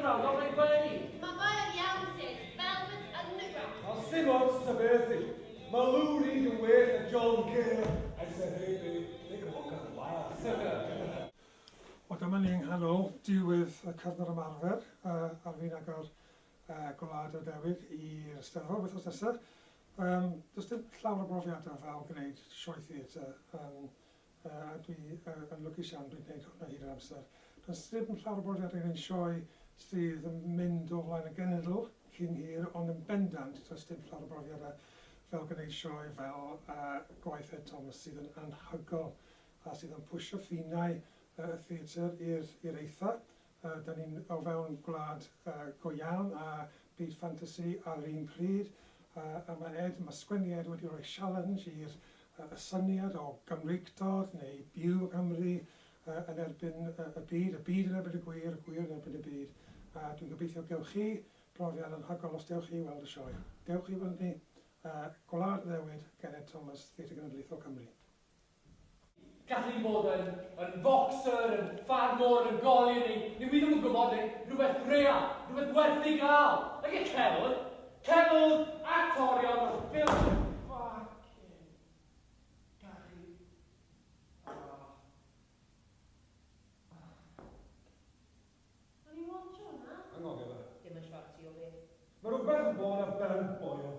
brawd o'r rhaid gwely. Mae bai ar iawn sydd, Velvet Underground. I'll sim ots to Berthy. My Lou read and wait at John Gale. I said, hey, babe, take a look at the last. Wel, dyma ni'n nghanol diwedd y cyfnod ymarfer ar fi'n agor Gwlad y Dewig i'r Steddfod wythnos nesaf. Does dim llawer o brofiadau fel gwneud sioe theatr, a dwi yn lwcus iawn dwi'n gwneud hwnna hyd yr amser. Does dim llawer o brofiadau gwneud sioe sydd yn mynd o flaen y genedl cyn hir, ond yn bendant does dim llawer o brofiadau fel gwneud sioe fel gwaith Ed Thomas sydd yn anhygoel a sydd yn pwysio ffinau y theatr i'r eitha. Da ni'n o fewn gwlad go iawn a byd ffantasi ar yr un pryd. A mae sgwennu Ed wedi rhoi challenge i'r y syniad o Gymreigdod neu byw Cymru yn erbyn y byd yn erbyn y gwir yn erbyn y byd. A dwi'n gobeithio gewch chi brofiad anhygoel os dewch chi weld y sioe. Dewch chi weld ni Gwlad Ddewyd gan Ed Thomas, Theatr Genedlaethol Cymru. Gallu bod yn boxer, yn ffarmwr, yn goli ni ddim yn gwybod rhywbeth real, rhywbeth werth i gael. Ac y celwdd, actorion, ffilm. Fucking gachu. O'n i'n watch hwnna? Hang on, Gila. Dim yn siarad ti o beth. Mae rhywbeth yn bod ar ben boio.